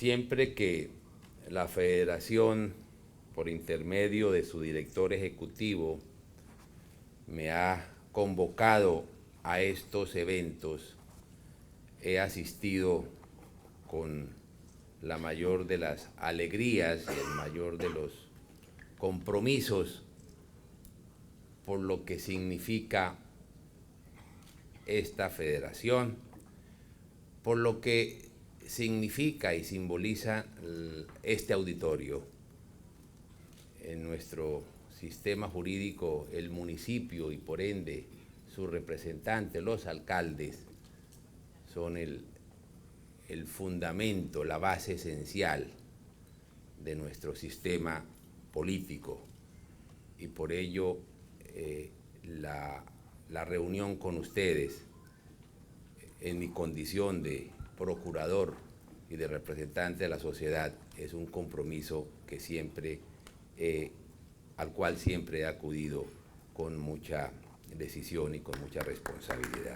Siempre que la Federación, por intermedio de su director ejecutivo, me ha convocado a estos eventos, he asistido con la mayor de las alegrías y el mayor de los compromisos por lo que significa esta federación, por lo que significa y simboliza este auditorio. En nuestro sistema jurídico, el municipio y por ende sus representantes, los alcaldes, son el fundamento, la base esencial de nuestro sistema político, y por ello la reunión con ustedes en mi condición de procurador y de representante de la sociedad es un compromiso que siempre, al cual siempre he acudido con mucha decisión y con mucha responsabilidad.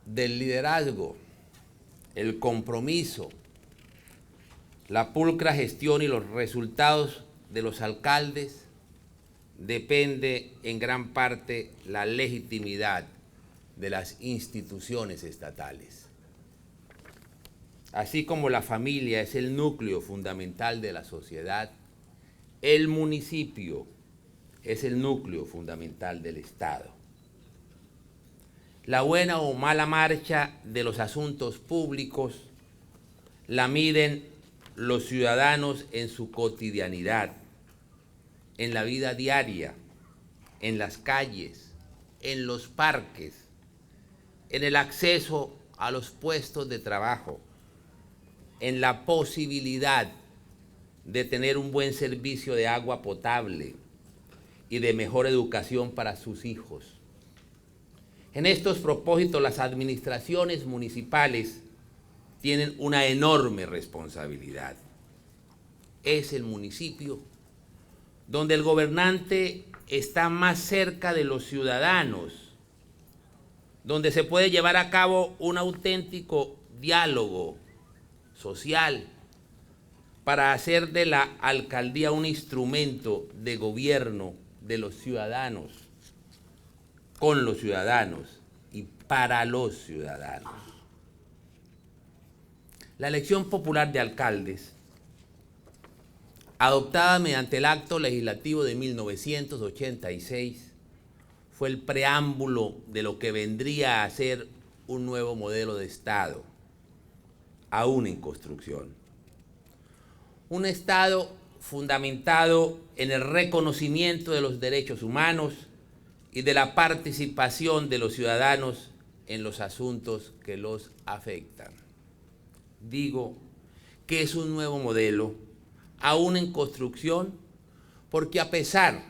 Del liderazgo, el compromiso, la pulcra gestión y los resultados de los alcaldes depende en gran parte la legitimidad de las instituciones estatales. Así como la familia es el núcleo fundamental de la sociedad, el municipio es el núcleo fundamental del Estado. La buena o mala marcha de los asuntos públicos la miden los ciudadanos en su cotidianidad, en la vida diaria, en las calles, en los parques, en el acceso a los puestos de trabajo, en la posibilidad de tener un buen servicio de agua potable y de mejor educación para sus hijos. En estos propósitos, las administraciones municipales tienen una enorme responsabilidad. Es el municipio donde el gobernante está más cerca de los ciudadanos, donde se puede llevar a cabo un auténtico diálogo social para hacer de la alcaldía un instrumento de gobierno de los ciudadanos, con los ciudadanos y para los ciudadanos. La elección popular de alcaldes, adoptada mediante el Acto Legislativo de 1986, fue el preámbulo de lo que vendría a ser un nuevo modelo de Estado, aún en construcción. Un Estado fundamentado en el reconocimiento de los derechos humanos y de la participación de los ciudadanos en los asuntos que los afectan. Digo que es un nuevo modelo, aún en construcción, porque a pesar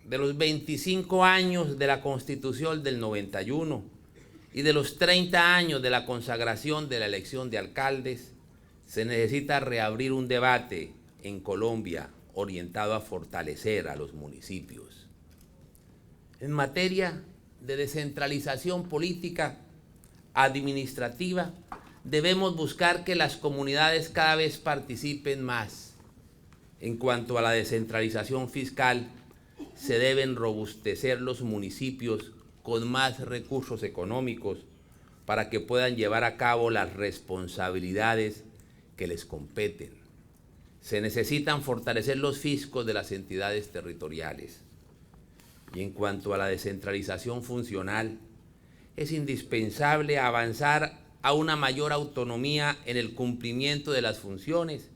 de los 25 años de la Constitución del 91 y de los 30 años de la consagración de la elección de alcaldes, se necesita reabrir un debate en Colombia orientado a fortalecer a los municipios. En materia de descentralización política, administrativa, debemos buscar que las comunidades cada vez participen más. En cuanto a la descentralización fiscal, se deben robustecer los municipios con más recursos económicos para que puedan llevar a cabo las responsabilidades que les competen. Se necesitan fortalecer los fiscos de las entidades territoriales. Y en cuanto a la descentralización funcional, es indispensable avanzar a una mayor autonomía en el cumplimiento de las funciones,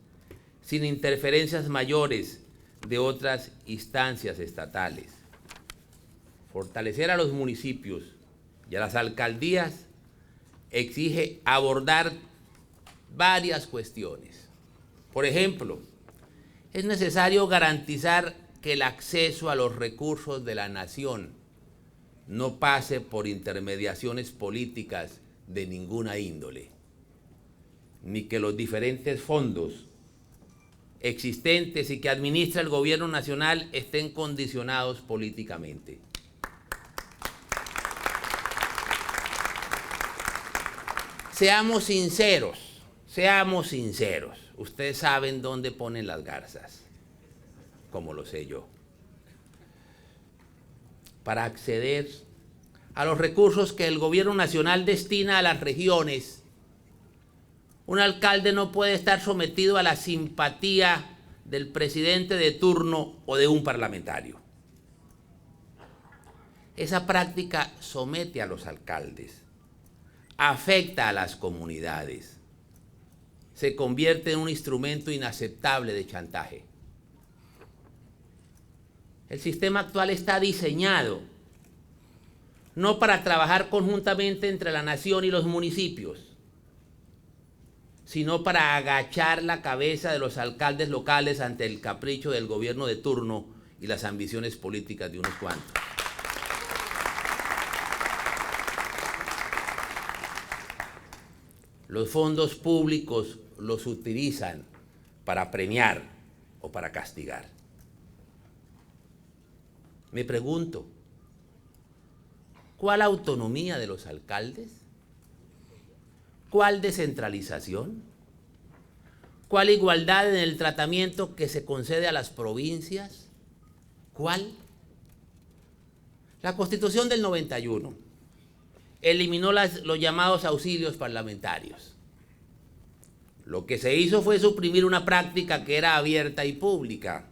sin interferencias mayores de otras instancias estatales. Fortalecer a los municipios y a las alcaldías exige abordar varias cuestiones. Por ejemplo, es necesario garantizar que el acceso a los recursos de la nación no pase por intermediaciones políticas de ninguna índole, ni que los diferentes fondos existentes y que administra el gobierno nacional estén condicionados políticamente. Seamos sinceros, seamos sinceros. Ustedes saben dónde ponen las garzas, como lo sé yo. Para acceder a los recursos que el gobierno nacional destina a las regiones, un alcalde no puede estar sometido a la simpatía del presidente de turno o de un parlamentario. Esa práctica somete a los alcaldes, afecta a las comunidades, se convierte en un instrumento inaceptable de chantaje. El sistema actual está diseñado no para trabajar conjuntamente entre la nación y los municipios, sino para agachar la cabeza de los alcaldes locales ante el capricho del gobierno de turno y las ambiciones políticas de unos cuantos. Los fondos públicos los utilizan para premiar o para castigar. Me pregunto, ¿cuál autonomía de los alcaldes? ¿Cuál descentralización? ¿Cuál igualdad en el tratamiento que se concede a las provincias? ¿Cuál? La Constitución del 91 eliminó los llamados auxilios parlamentarios. Lo que se hizo fue suprimir una práctica que era abierta y pública,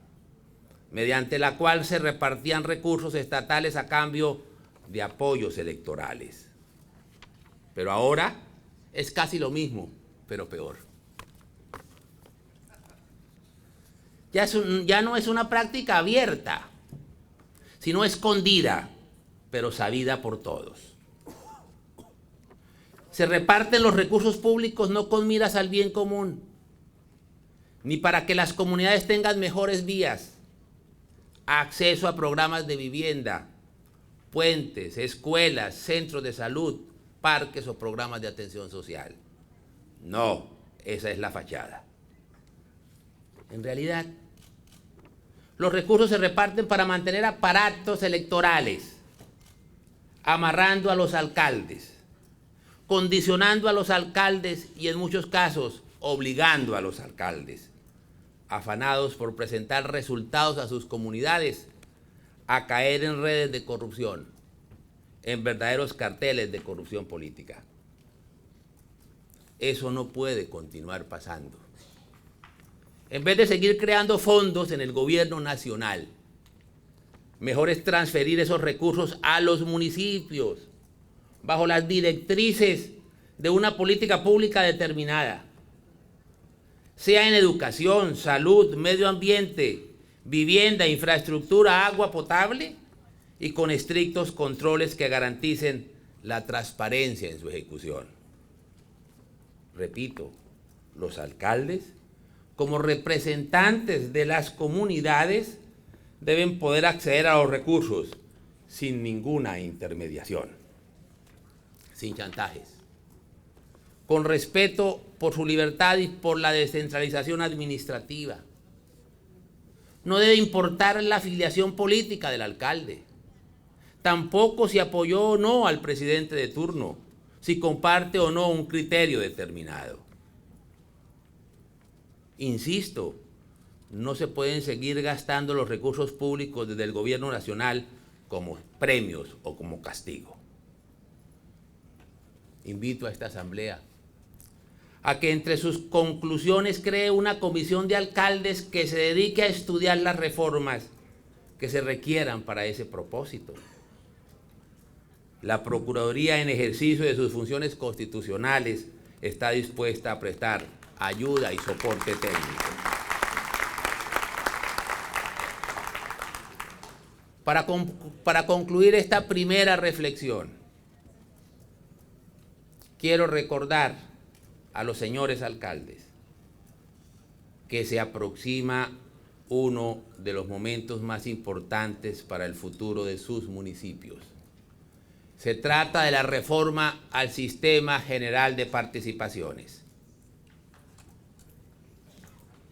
mediante la cual se repartían recursos estatales a cambio de apoyos electorales. Pero ahora es casi lo mismo, pero peor. Ya no es una práctica abierta, sino escondida, pero sabida por todos. Se reparten los recursos públicos no con miras al bien común, ni para que las comunidades tengan mejores vías, acceso a programas de vivienda, puentes, escuelas, centros de salud, parques o programas de atención social. No, esa es la fachada. En realidad, los recursos se reparten para mantener aparatos electorales, amarrando a los alcaldes, condicionando a los alcaldes y en muchos casos obligando a los alcaldes, afanados por presentar resultados a sus comunidades, a caer en redes de corrupción, en verdaderos carteles de corrupción política. Eso no puede continuar pasando. En vez de seguir creando fondos en el gobierno nacional, mejor es transferir esos recursos a los municipios, bajo las directrices de una política pública determinada, sea en educación, salud, medio ambiente, vivienda, infraestructura, agua potable, y con estrictos controles que garanticen la transparencia en su ejecución. Repito, los alcaldes, como representantes de las comunidades, deben poder acceder a los recursos sin ninguna intermediación, sin chantajes, con respeto por su libertad y por la descentralización administrativa. No debe importar la afiliación política del alcalde, tampoco si apoyó o no al presidente de turno, si comparte o no un criterio determinado. Insisto, no se pueden seguir gastando los recursos públicos desde el gobierno nacional como premios o como castigo. Invito a esta asamblea a que entre sus conclusiones cree una comisión de alcaldes que se dedique a estudiar las reformas que se requieran para ese propósito. La Procuraduría, en ejercicio de sus funciones constitucionales, está dispuesta a prestar ayuda y soporte técnico. Para concluir esta primera reflexión, quiero recordar a los señores alcaldes que se aproxima uno de los momentos más importantes para el futuro de sus municipios. Se trata de la reforma al Sistema General de Participaciones.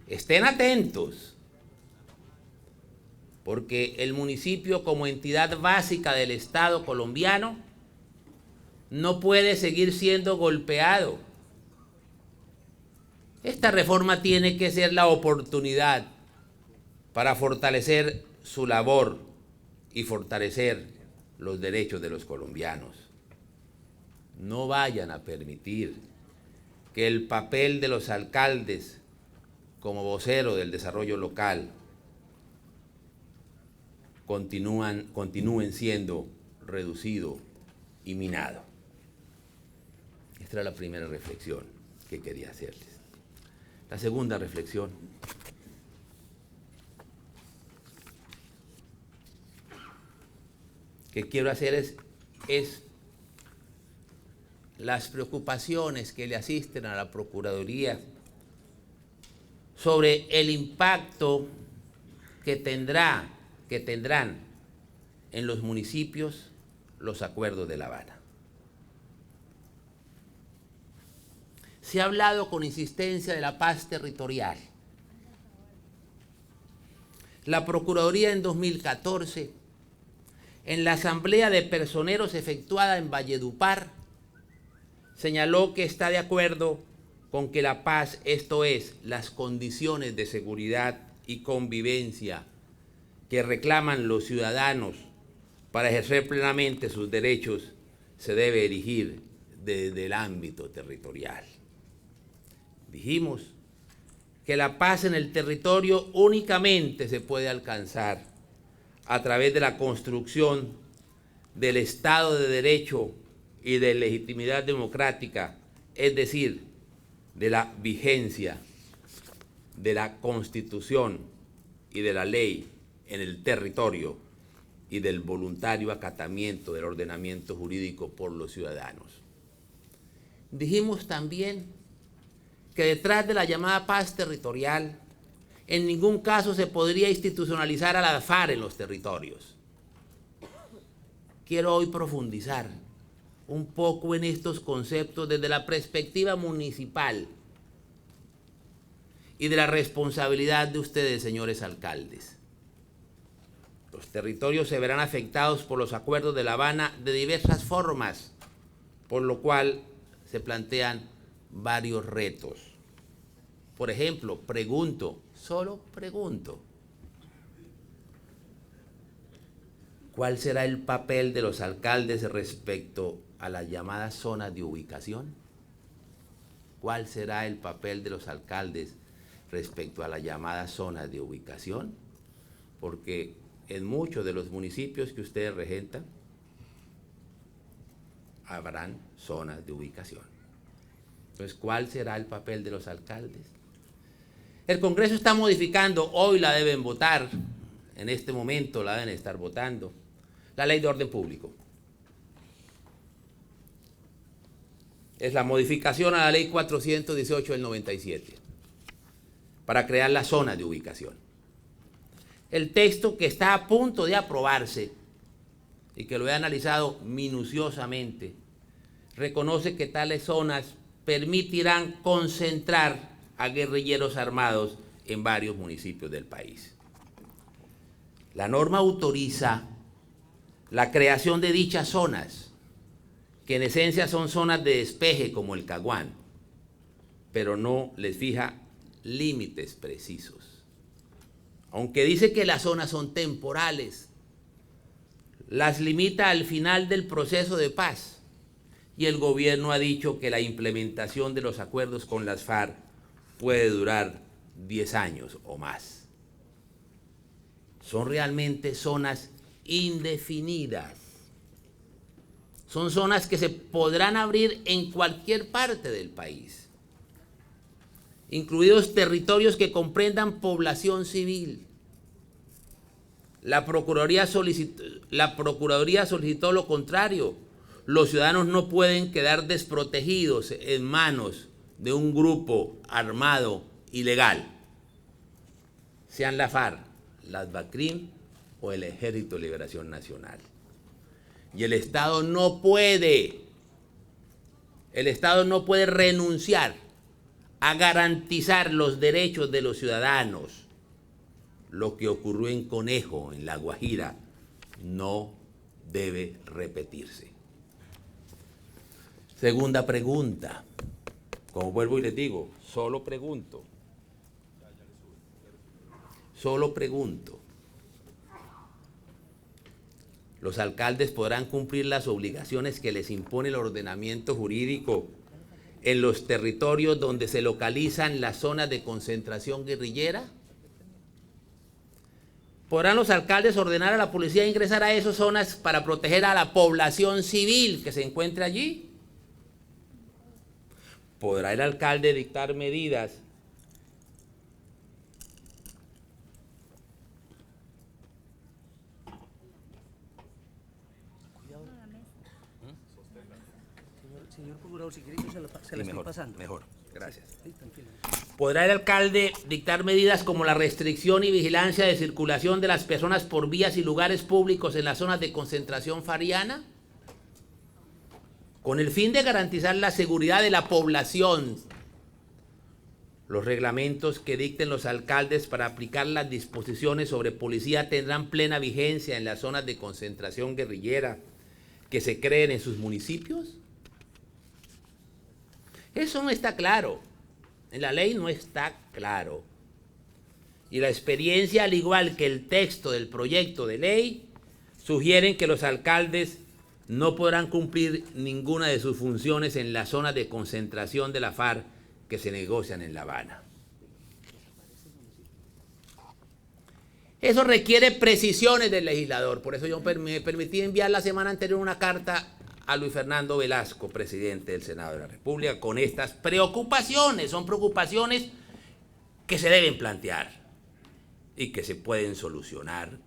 Estén atentos, porque el municipio, como entidad básica del Estado colombiano, no puede seguir siendo golpeado. Esta reforma tiene que ser la oportunidad para fortalecer su labor y fortalecer los derechos de los colombianos. No vayan a permitir que el papel de los alcaldes como vocero del desarrollo local continúen siendo reducido y minado. Esta era la primera reflexión que quería hacerles. La segunda reflexión que quiero hacer es las preocupaciones que le asisten a la Procuraduría sobre el impacto que tendrán en los municipios los acuerdos de La Habana. Se ha hablado con insistencia de la paz territorial. La Procuraduría en 2014, en la asamblea de personeros efectuada en Valledupar, señaló que está de acuerdo con que la paz, esto es, las condiciones de seguridad y convivencia que reclaman los ciudadanos para ejercer plenamente sus derechos, se debe erigir desde el ámbito territorial. Dijimos que la paz en el territorio únicamente se puede alcanzar a través de la construcción del Estado de Derecho y de legitimidad democrática, es decir, de la vigencia de la Constitución y de la ley en el territorio y del voluntario acatamiento del ordenamiento jurídico por los ciudadanos. Dijimos también que detrás de la llamada paz territorial, en ningún caso se podría institucionalizar a la FARC en los territorios. Quiero hoy profundizar un poco en estos conceptos desde la perspectiva municipal y de la responsabilidad de ustedes, señores alcaldes. Los territorios se verán afectados por los acuerdos de La Habana de diversas formas, por lo cual se plantean varios retos. Por ejemplo, solo pregunto, ¿cuál será el papel de los alcaldes respecto a las llamadas zonas de ubicación? ¿Cuál será el papel de los alcaldes respecto a las llamadas zonas de ubicación? Porque en muchos de los municipios que ustedes regentan habrán zonas de ubicación. Entonces, ¿cuál será el papel de los alcaldes? El Congreso está modificando, hoy la deben votar, en este momento la deben estar votando, la Ley de Orden Público. Es la modificación a la Ley 418 del 97, para crear la zona de ubicación. El texto que está a punto de aprobarse, y que lo he analizado minuciosamente, reconoce que tales zonas permitirán concentrar a guerrilleros armados en varios municipios del país. La norma autoriza la creación de dichas zonas, que en esencia son zonas de despeje como el Caguán, pero no les fija límites precisos. Aunque dice que las zonas son temporales, las limita al final del proceso de paz, y el gobierno ha dicho que la implementación de los acuerdos con las FARC puede durar 10 años o más. Son realmente zonas indefinidas. Son zonas que se podrán abrir en cualquier parte del país, incluidos territorios que comprendan población civil. La Procuraduría solicitó lo contrario. Los ciudadanos no pueden quedar desprotegidos en manos de un grupo armado ilegal, sean la FARC, las BACRIM o el Ejército de Liberación Nacional. Y el Estado no puede renunciar a garantizar los derechos de los ciudadanos. Lo que ocurrió en Conejo, en La Guajira, no debe repetirse. Segunda pregunta. Como vuelvo y les digo, solo pregunto. Solo pregunto. Los alcaldes podrán cumplir las obligaciones que les impone el ordenamiento jurídico en los territorios donde se localizan las zonas de concentración guerrillera. ¿Podrán los alcaldes ordenar a la policía ingresar a esas zonas para proteger a la población civil que se encuentre allí? ¿Podrá el alcalde dictar medidas Señor procurador, si quiere, se la estoy pasando. Mejor, gracias. Sí, tranquilo. ¿Podrá el alcalde dictar medidas como la restricción y vigilancia de circulación de las personas por vías y lugares públicos en las zonas de concentración fariana? Con el fin de garantizar la seguridad de la población, los reglamentos que dicten los alcaldes para aplicar las disposiciones sobre policía tendrán plena vigencia en las zonas de concentración guerrillera que se creen en sus municipios. Eso no está claro. En la ley no está claro. Y la experiencia, al igual que el texto del proyecto de ley, sugieren que los alcaldes no podrán cumplir ninguna de sus funciones en las zonas de concentración de la FARC que se negocian en La Habana. Eso requiere precisiones del legislador. Por eso yo me permití enviar la semana anterior una carta a Luis Fernando Velasco, presidente del Senado de la República, con estas preocupaciones. Son preocupaciones que se deben plantear y que se pueden solucionar,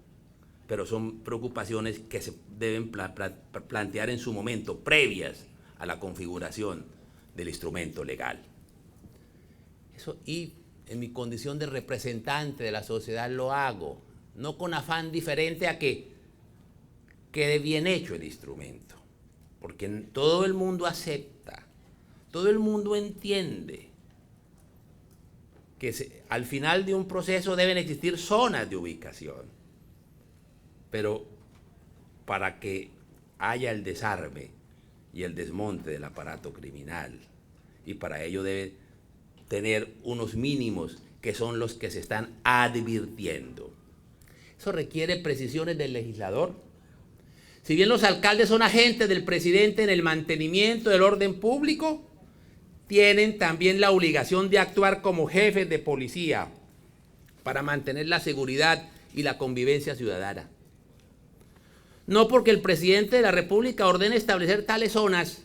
pero son preocupaciones que se deben plantear en su momento, previas a la configuración del instrumento legal. Eso, y en mi condición de representante de la sociedad lo hago, no con afán diferente a que quede bien hecho el instrumento, porque todo el mundo acepta, todo el mundo entiende que al final de un proceso deben existir zonas de ubicación, pero para que haya el desarme y el desmonte del aparato criminal, y para ello debe tener unos mínimos que son los que se están advirtiendo. Eso requiere precisiones del legislador. Si bien los alcaldes son agentes del presidente en el mantenimiento del orden público, tienen también la obligación de actuar como jefes de policía para mantener la seguridad y la convivencia ciudadana. No porque el presidente de la República ordene establecer tales zonas,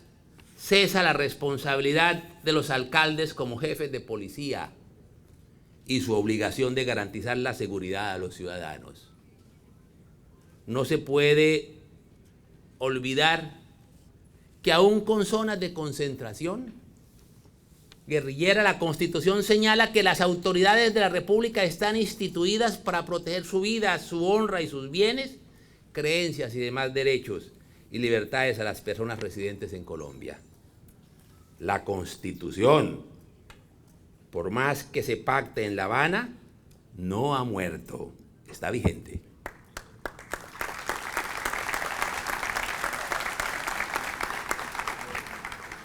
cesa la responsabilidad de los alcaldes como jefes de policía y su obligación de garantizar la seguridad a los ciudadanos. No se puede olvidar que aún con zonas de concentración guerrillera, la Constitución señala que las autoridades de la República están instituidas para proteger su vida, su honra y sus bienes, creencias y demás derechos y libertades a las personas residentes en Colombia. La Constitución, por más que se pacte en La Habana, no ha muerto, está vigente.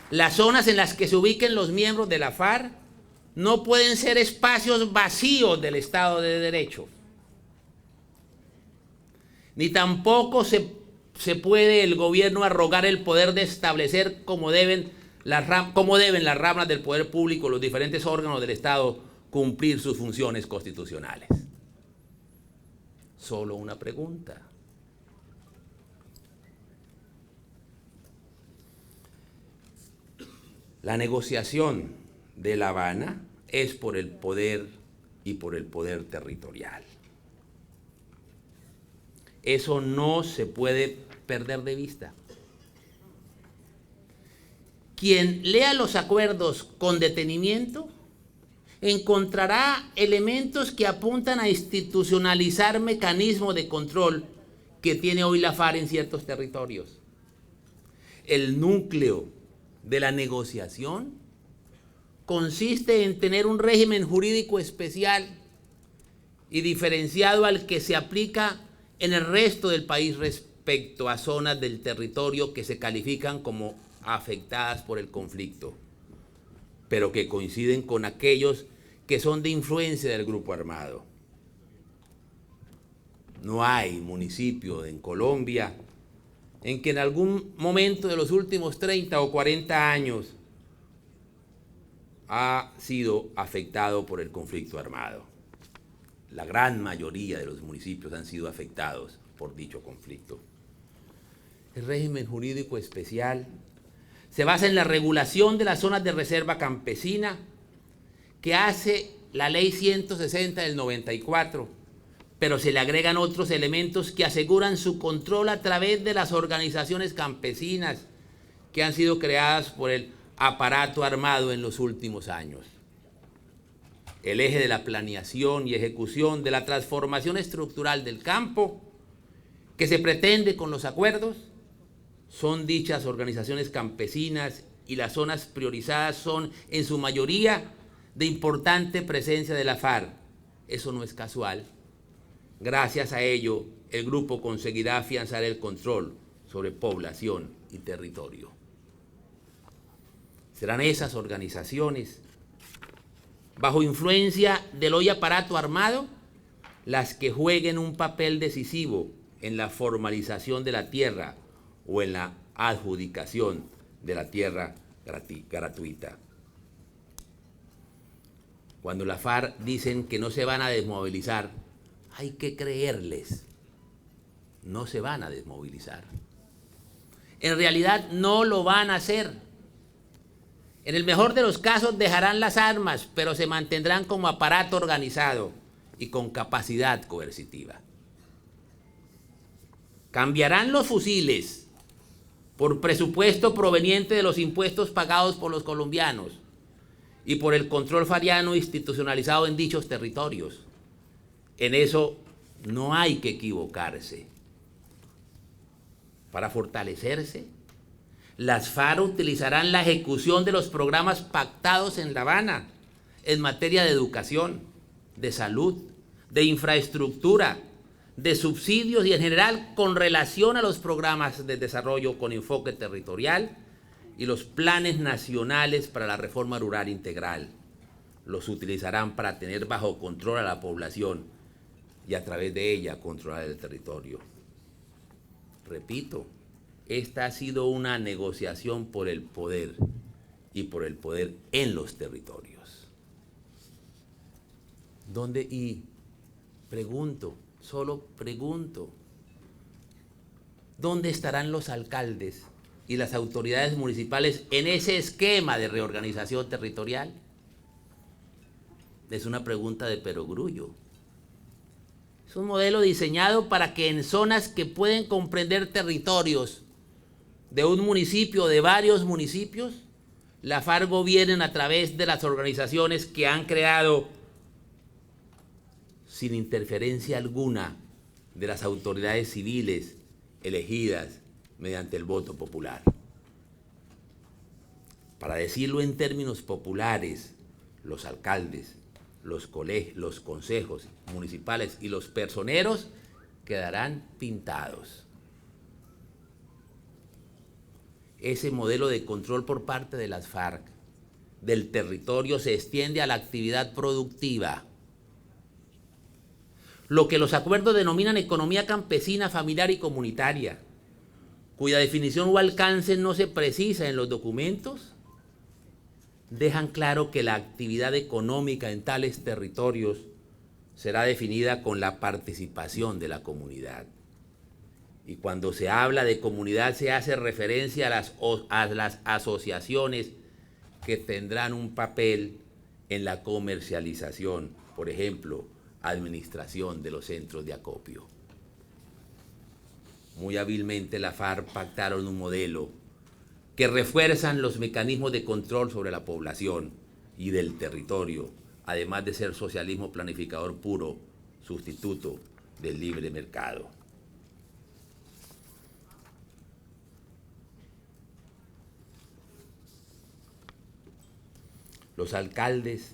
Las zonas en las que se ubiquen los miembros de la FARC no pueden ser espacios vacíos del Estado de Derecho. Ni tampoco se puede el gobierno arrogar el poder de establecer cómo deben las ramas del poder público, los diferentes órganos del Estado, cumplir sus funciones constitucionales. Solo una pregunta. La negociación de La Habana es por el poder y por el poder territorial. Eso no se puede perder de vista. Quien lea los acuerdos con detenimiento encontrará elementos que apuntan a institucionalizar mecanismos de control que tiene hoy la FARC en ciertos territorios. El núcleo de la negociación consiste en tener un régimen jurídico especial y diferenciado al que se aplica en el resto del país respecto a zonas del territorio que se califican como afectadas por el conflicto, pero que coinciden con aquellos que son de influencia del grupo armado. No hay municipio en Colombia en que en algún momento de los últimos 30 o 40 años ha sido afectado por el conflicto armado. La gran mayoría de los municipios han sido afectados por dicho conflicto. El régimen jurídico especial se basa en la regulación de las zonas de reserva campesina que hace la Ley 160 del 94, pero se le agregan otros elementos que aseguran su control a través de las organizaciones campesinas que han sido creadas por el aparato armado en los últimos años. El eje de la planeación y ejecución de la transformación estructural del campo que se pretende con los acuerdos son dichas organizaciones campesinas, y las zonas priorizadas son en su mayoría de importante presencia de la FARC. Eso no es casual. Gracias a ello, el grupo conseguirá afianzar el control sobre población y territorio. Serán esas organizaciones, bajo influencia del hoy aparato armado, las que jueguen un papel decisivo en la formalización de la tierra o en la adjudicación de la tierra gratuita. Cuando la FARC dicen que no se van a desmovilizar, hay que creerles. No se van a desmovilizar. En realidad no lo van a hacer. En el mejor de los casos dejarán las armas, pero se mantendrán como aparato organizado y con capacidad coercitiva. Cambiarán los fusiles por presupuesto proveniente de los impuestos pagados por los colombianos y por el control fariano institucionalizado en dichos territorios. En eso no hay que equivocarse. Para fortalecerse, las FARC utilizarán la ejecución de los programas pactados en La Habana en materia de educación, de salud, de infraestructura, de subsidios y en general con relación a los programas de desarrollo con enfoque territorial y los planes nacionales para la reforma rural integral. Los utilizarán para tener bajo control a la población y a través de ella controlar el territorio. Repito, esta ha sido una negociación por el poder y por el poder en los territorios. ¿Dónde? Y pregunto, solo pregunto, ¿dónde estarán los alcaldes y las autoridades municipales en ese esquema de reorganización territorial? Es una pregunta de perogrullo. Es un modelo diseñado para que en zonas que pueden comprender territorios de un municipio o de varios municipios, la FARC gobiernen a través de las organizaciones que han creado sin interferencia alguna de las autoridades civiles elegidas mediante el voto popular. Para decirlo en términos populares, los alcaldes, los colegios, los consejos municipales y los personeros quedarán pintados. Ese modelo de control por parte de las FARC del territorio se extiende a la actividad productiva. Lo que los acuerdos denominan economía campesina, familiar y comunitaria, cuya definición o alcance no se precisa en los documentos, dejan claro que la actividad económica en tales territorios será definida con la participación de la comunidad. Y cuando se habla de comunidad se hace referencia a las asociaciones que tendrán un papel en la comercialización, por ejemplo, administración de los centros de acopio. Muy hábilmente la FARC pactaron un modelo que refuerzan los mecanismos de control sobre la población y del territorio, además de ser socialismo planificador puro, sustituto del libre mercado. Los alcaldes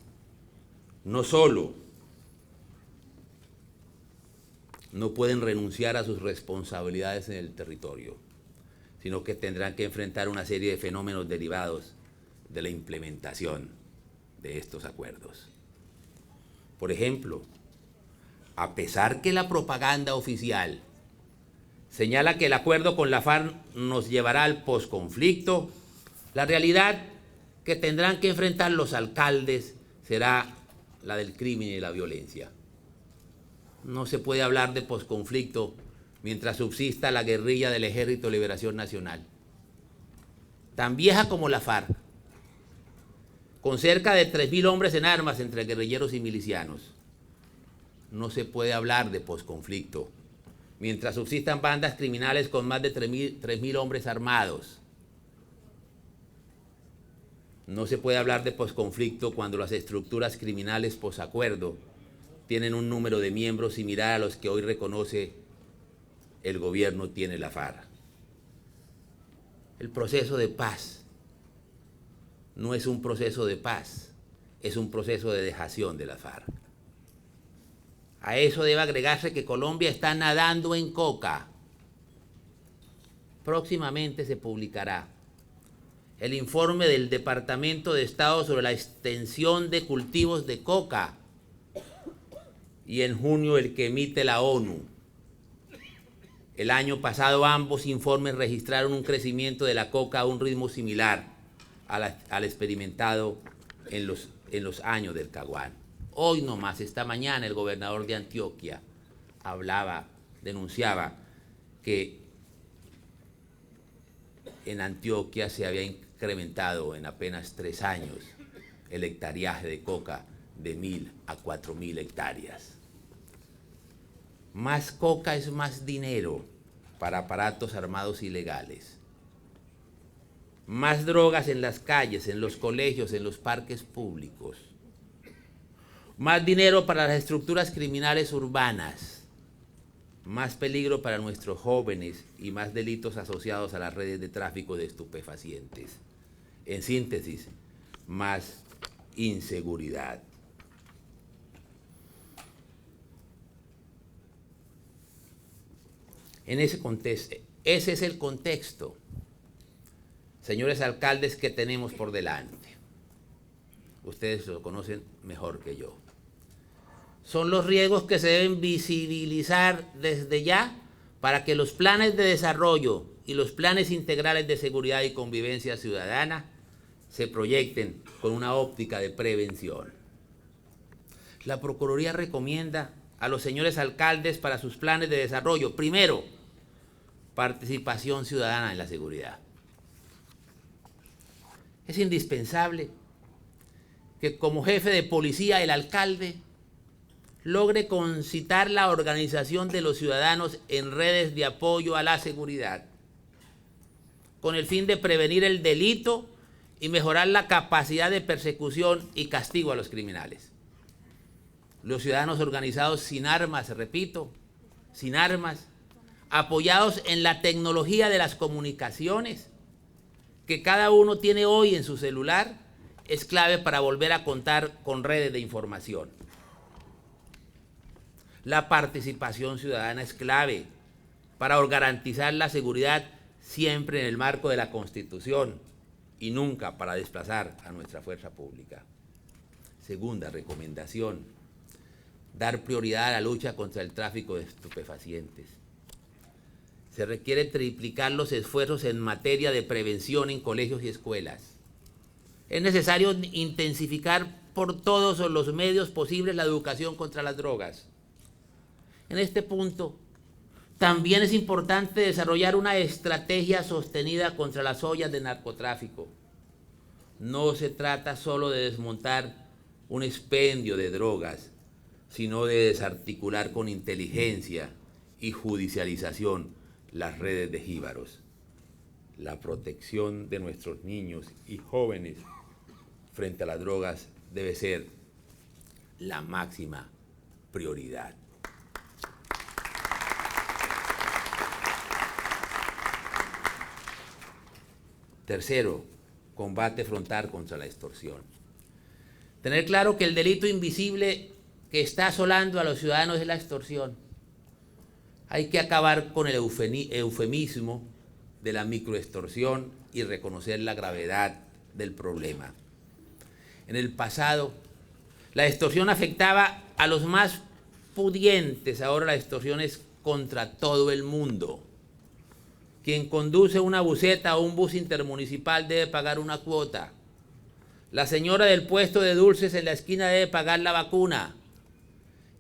no solo no pueden renunciar a sus responsabilidades en el territorio, sino que tendrán que enfrentar una serie de fenómenos derivados de la implementación de estos acuerdos. Por ejemplo, a pesar que la propaganda oficial señala que el acuerdo con la FARC nos llevará al posconflicto, la realidad que tendrán que enfrentar los alcaldes será la del crimen y la violencia. No se puede hablar de posconflicto mientras subsista la guerrilla del Ejército de Liberación Nacional, tan vieja como la FARC, con cerca de 3.000 hombres en armas entre guerrilleros y milicianos. No se puede hablar de posconflicto mientras subsistan bandas criminales con más de 3.000 hombres armados. No se puede hablar de posconflicto cuando las estructuras criminales posacuerdo tienen un número de miembros similar a los que hoy reconoce el gobierno tiene la FARC. El proceso de paz no es un proceso de paz, es un proceso de dejación de la FARC. A eso debe agregarse que Colombia está nadando en coca. Próximamente se publicará el informe del Departamento de Estado sobre la extensión de cultivos de coca y en junio el que emite la ONU. El año pasado ambos informes registraron un crecimiento de la coca a un ritmo similar al experimentado en los años del Caguán. Hoy nomás, esta mañana, el gobernador de Antioquia denunciaba que en Antioquia se había incrementado en apenas 3 años el hectariaje de coca de 1.000 a 4.000 hectáreas. Más coca es más dinero para aparatos armados ilegales. Más drogas en las calles, en los colegios, en los parques públicos. Más dinero para las estructuras criminales urbanas. Más peligro para nuestros jóvenes y más delitos asociados a las redes de tráfico de estupefacientes. En síntesis, más inseguridad. En ese contexto, ese es el contexto, señores alcaldes, que tenemos por delante. Ustedes lo conocen mejor que yo. Son los riesgos que se deben visibilizar desde ya para que los planes de desarrollo y los planes integrales de seguridad y convivencia ciudadana se proyecten con una óptica de prevención. La Procuraduría recomienda a los señores alcaldes para sus planes de desarrollo, primero, participación ciudadana en la seguridad. Es indispensable que como jefe de policía el alcalde logre concitar la organización de los ciudadanos en redes de apoyo a la seguridad, con el fin de prevenir el delito y mejorar la capacidad de persecución y castigo a los criminales. Los ciudadanos organizados sin armas, repito, sin armas, apoyados en la tecnología de las comunicaciones que cada uno tiene hoy en su celular, es clave para volver a contar con redes de información. La participación ciudadana es clave para garantizar la seguridad siempre en el marco de la Constitución y nunca para desplazar a nuestra fuerza pública. Segunda recomendación, dar prioridad a la lucha contra el tráfico de estupefacientes. Se requiere triplicar los esfuerzos en materia de prevención en colegios y escuelas. Es necesario intensificar por todos los medios posibles la educación contra las drogas. En este punto, también es importante desarrollar una estrategia sostenida contra las ollas de narcotráfico. No se trata solo de desmontar un expendio de drogas, sino de desarticular con inteligencia y judicialización las redes de jíbaros. La protección de nuestros niños y jóvenes frente a las drogas debe ser la máxima prioridad. Tercero, combate frontal contra la extorsión. Tener claro que el delito invisible que está asolando a los ciudadanos es la extorsión. Hay que acabar con el eufemismo de la microextorsión y reconocer la gravedad del problema. En el pasado, la extorsión afectaba a los más pudientes, ahora la extorsión es contra todo el mundo. Quien conduce una buseta o un bus intermunicipal debe pagar una cuota. La señora del puesto de dulces en la esquina debe pagar la vacuna.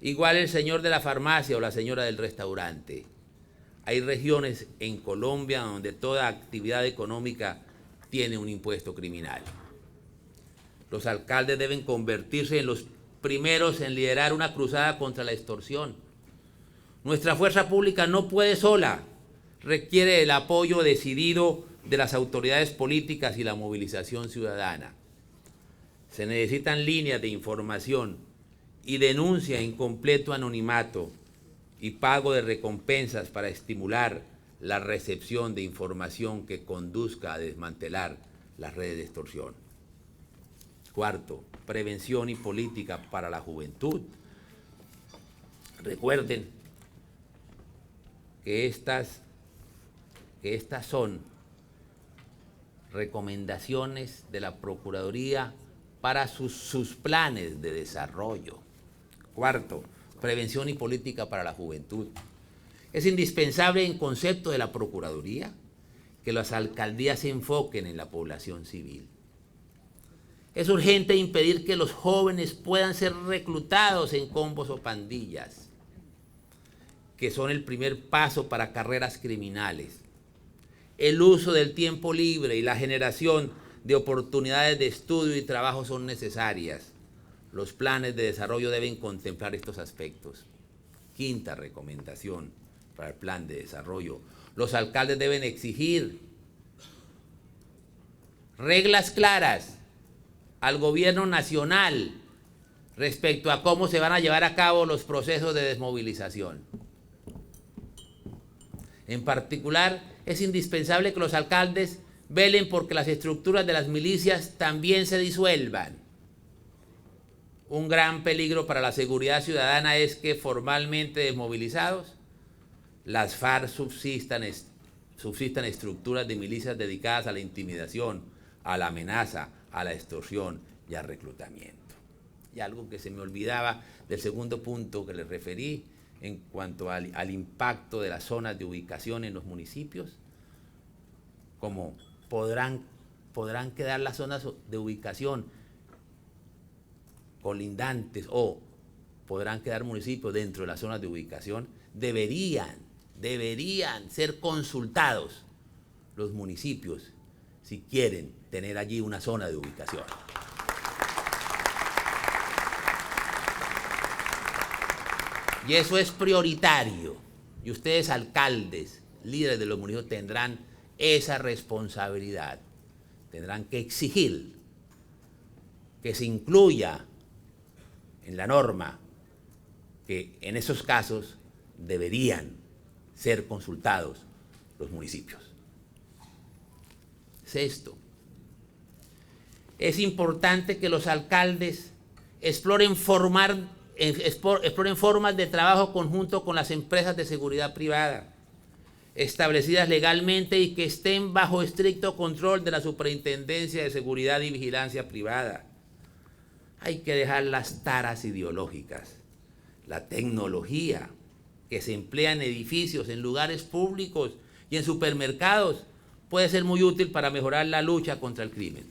Igual el señor de la farmacia o la señora del restaurante. Hay regiones en Colombia donde toda actividad económica tiene un impuesto criminal. Los alcaldes deben convertirse en los primeros en liderar una cruzada contra la extorsión. Nuestra fuerza pública no puede sola, requiere el apoyo decidido de las autoridades políticas y la movilización ciudadana. Se necesitan líneas de información y denuncia en completo anonimato y pago de recompensas para estimular la recepción de información que conduzca a desmantelar las redes de extorsión. Cuarto, prevención y política para la juventud. Recuerden que estas son recomendaciones de la Procuraduría para sus planes de desarrollo. Cuarto, prevención y política para la juventud. Es indispensable en concepto de la Procuraduría que las alcaldías se enfoquen en la población civil. Es urgente impedir que los jóvenes puedan ser reclutados en combos o pandillas, que son el primer paso para carreras criminales. El uso del tiempo libre y la generación de oportunidades de estudio y trabajo son necesarias. Los planes de desarrollo deben contemplar estos aspectos. Quinta recomendación para el plan de desarrollo. Los alcaldes deben exigir reglas claras al gobierno nacional respecto a cómo se van a llevar a cabo los procesos de desmovilización. En particular, es indispensable que los alcaldes velen porque las estructuras de las milicias también se disuelvan. Un gran peligro para la seguridad ciudadana es que formalmente desmovilizados, las FARC subsistan estructuras de milicias dedicadas a la intimidación, a la amenaza, a la extorsión y al reclutamiento. Y algo que se me olvidaba del segundo punto que les referí en cuanto al impacto de las zonas de ubicación en los municipios, como podrán quedar las zonas de ubicación colindantes o podrán quedar municipios dentro de las zonas de ubicación, deberían ser consultados los municipios si quieren tener allí una zona de ubicación. Y eso es prioritario. Y ustedes, alcaldes, líderes de los municipios, tendrán esa responsabilidad. Tendrán que exigir que se incluya en la norma que en esos casos deberían ser consultados los municipios. Sexto, es importante que los alcaldes exploren formas de trabajo conjunto con las empresas de seguridad privada, establecidas legalmente y que estén bajo estricto control de la Superintendencia de Seguridad y Vigilancia Privada. Hay que dejar las taras ideológicas. La tecnología que se emplea en edificios, en lugares públicos y en supermercados puede ser muy útil para mejorar la lucha contra el crimen.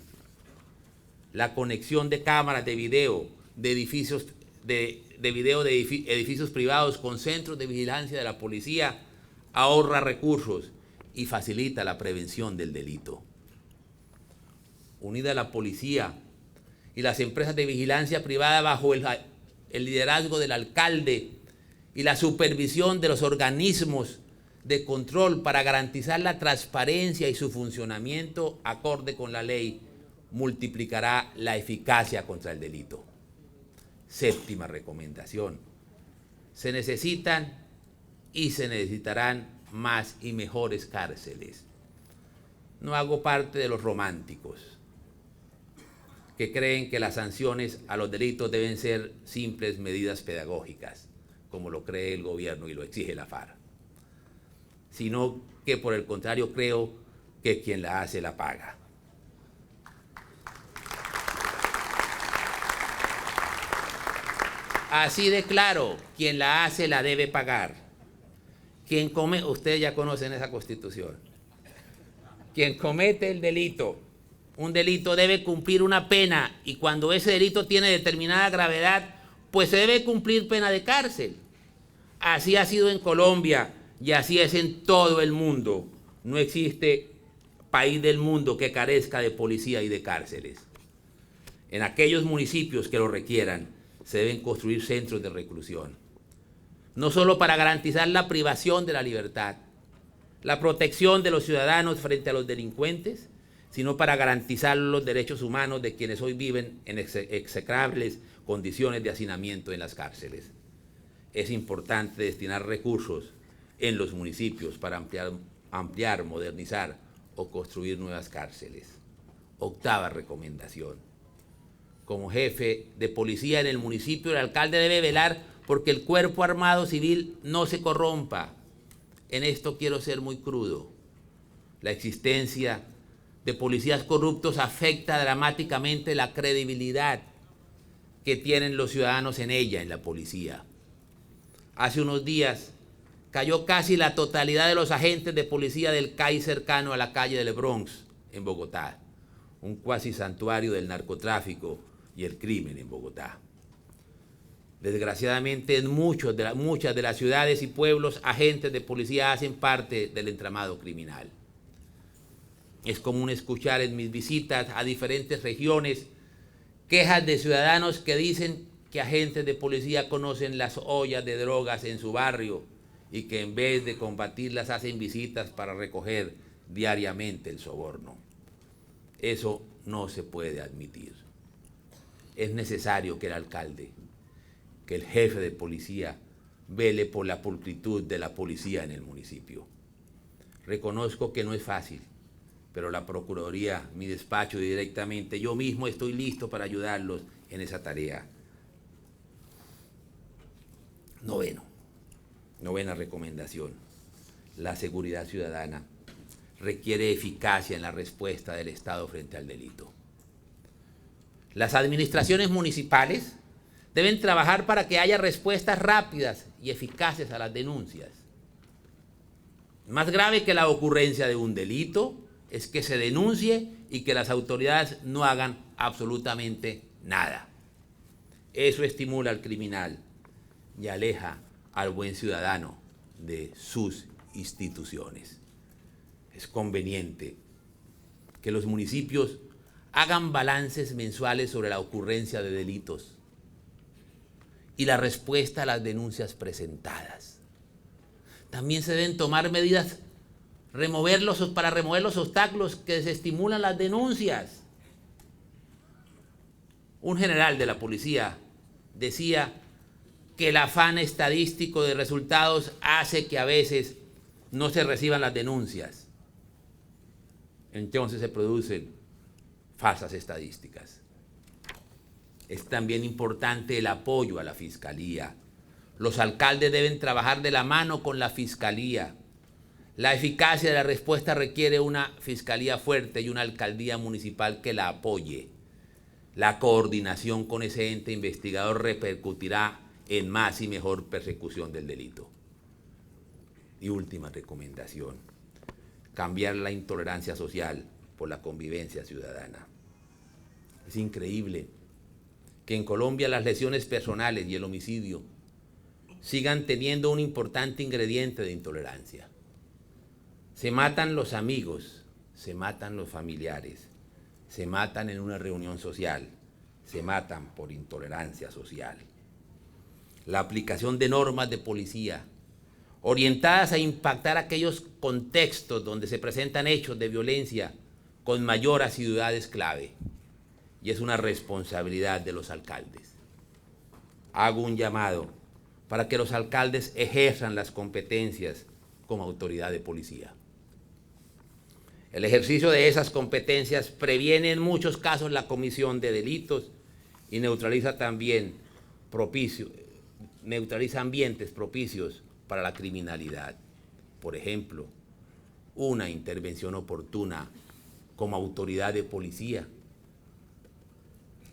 La conexión de cámaras de video de edificios edificios privados con centros de vigilancia de la policía ahorra recursos y facilita la prevención del delito. Unida la policía y las empresas de vigilancia privada bajo el liderazgo del alcalde y la supervisión de los organismos de control para garantizar la transparencia y su funcionamiento acorde con la ley, multiplicará la eficacia contra el delito. Séptima recomendación. Se necesitan y se necesitarán más y mejores cárceles. No hago parte de los románticos que creen que las sanciones a los delitos deben ser simples medidas pedagógicas, como lo cree el gobierno y lo exige la FARC, sino que por el contrario creo que quien la hace la paga. Así de claro, quien la hace la debe pagar. Quien come, ustedes ya conocen esa Constitución. Quien comete el delito, un delito debe cumplir una pena, y cuando ese delito tiene determinada gravedad, pues se debe cumplir pena de cárcel. Así ha sido en Colombia y así es en todo el mundo. No existe país del mundo que carezca de policía y de cárceles. En aquellos municipios que lo requieran, se deben construir centros de reclusión. No solo para garantizar la privación de la libertad, la protección de los ciudadanos frente a los delincuentes, sino para garantizar los derechos humanos de quienes hoy viven en execrables condiciones de hacinamiento en las cárceles. Es importante destinar recursos en los municipios para ampliar, modernizar o construir nuevas cárceles. Octava recomendación. Como jefe de policía en el municipio, el alcalde debe velar porque el cuerpo armado civil no se corrompa. En esto quiero ser muy crudo. La existencia de policías corruptos afecta dramáticamente la credibilidad que tienen los ciudadanos en ella, en la policía. Hace unos días cayó casi la totalidad de los agentes de policía del CAI cercano a la calle del Bronx, en Bogotá, un cuasi santuario del narcotráfico y el crimen en Bogotá. Desgraciadamente, en muchas de las ciudades y pueblos, agentes de policía hacen parte del entramado criminal. Es común escuchar en mis visitas a diferentes regiones quejas de ciudadanos que dicen que agentes de policía conocen las ollas de drogas en su barrio y que en vez de combatirlas hacen visitas para recoger diariamente el soborno. Eso no se puede admitir. Es necesario que el alcalde, que el jefe de policía, vele por la pulcritud de la policía en el municipio. Reconozco que no es fácil, pero la Procuraduría, mi despacho directamente, yo mismo estoy listo para ayudarlos en esa tarea. Novena recomendación. La seguridad ciudadana requiere eficacia en la respuesta del Estado frente al delito. Las administraciones municipales deben trabajar para que haya respuestas rápidas y eficaces a las denuncias. Más grave que la ocurrencia de un delito es que se denuncie y que las autoridades no hagan absolutamente nada. Eso estimula al criminal y aleja al buen ciudadano de sus instituciones. Es conveniente que los municipios hagan balances mensuales sobre la ocurrencia de delitos y la respuesta a las denuncias presentadas. También se deben tomar medidas para remover los obstáculos que desestimulan las denuncias. Un general de la policía decía que el afán estadístico de resultados hace que a veces no se reciban las denuncias. Entonces se producen falsas estadísticas. Es también importante el apoyo a la Fiscalía. Los alcaldes deben trabajar de la mano con la Fiscalía. La eficacia de la respuesta requiere una Fiscalía fuerte y una alcaldía municipal que la apoye. La coordinación con ese ente investigador repercutirá en más y mejor persecución del delito. Y última recomendación, cambiar la intolerancia social por la convivencia ciudadana. Es increíble que en Colombia las lesiones personales y el homicidio sigan teniendo un importante ingrediente de intolerancia. Se matan los amigos, se matan los familiares, se matan en una reunión social, se matan por intolerancia social. La aplicación de normas de policía orientadas a impactar aquellos contextos donde se presentan hechos de violencia con mayor asiduidad es clave y es una responsabilidad de los alcaldes. Hago un llamado para que los alcaldes ejerzan las competencias como autoridad de policía. El ejercicio de esas competencias previene en muchos casos la comisión de delitos y neutraliza ambientes propicios para la criminalidad. Por ejemplo, una intervención oportuna como autoridad de policía,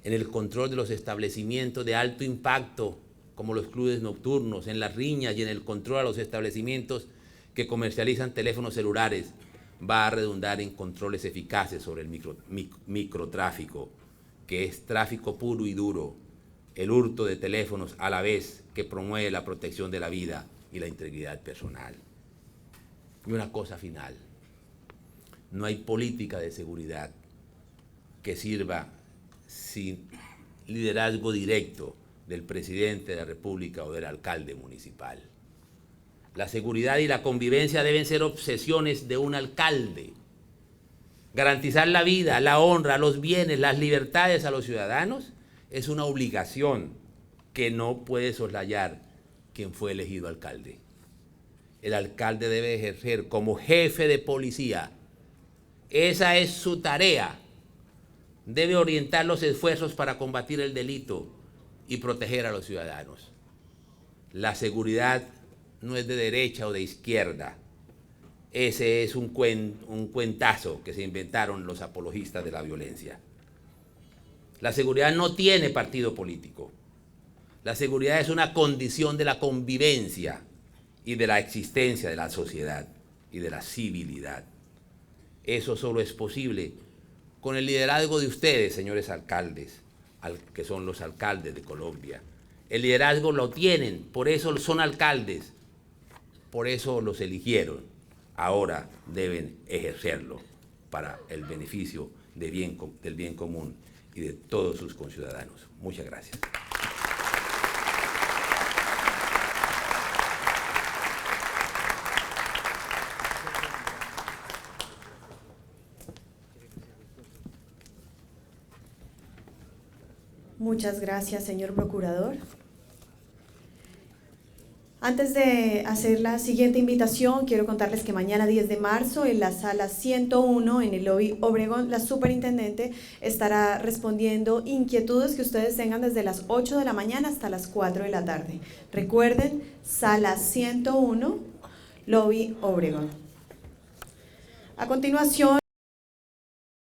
en el control de los establecimientos de alto impacto, como los clubes nocturnos, en las riñas y en el control a los establecimientos que comercializan teléfonos celulares, va a redundar en controles eficaces sobre el microtráfico, que es tráfico puro y duro, el hurto de teléfonos a la vez que promueve la protección de la vida y la integridad personal. Y una cosa final, no hay política de seguridad que sirva sin liderazgo directo del presidente de la República o del alcalde municipal. La seguridad y la convivencia deben ser obsesiones de un alcalde. Garantizar la vida, la honra, los bienes, las libertades a los ciudadanos es una obligación que no puede soslayar quien fue elegido alcalde. El alcalde debe ejercer como jefe de policía. Esa es su tarea. Debe orientar los esfuerzos para combatir el delito y proteger a los ciudadanos. La seguridad no es de derecha o de izquierda. Ese es un cuentazo que se inventaron los apologistas de la violencia. La seguridad no tiene partido político. La seguridad es una condición de la convivencia y de la existencia de la sociedad y de la civilidad. Eso solo es posible con el liderazgo de ustedes, señores alcaldes, que son los alcaldes de Colombia. El liderazgo lo tienen, por eso son alcaldes, por eso los eligieron. Ahora deben ejercerlo para el beneficio del bien común y de todos sus conciudadanos. Muchas gracias. Muchas gracias, señor procurador. Antes de hacer la siguiente invitación, quiero contarles que mañana 10 de marzo en la sala 101 en el lobby Obregón, la superintendente estará respondiendo inquietudes que ustedes tengan desde las 8 de la mañana hasta las 4 de la tarde. Recuerden, sala 101, lobby Obregón. A continuación,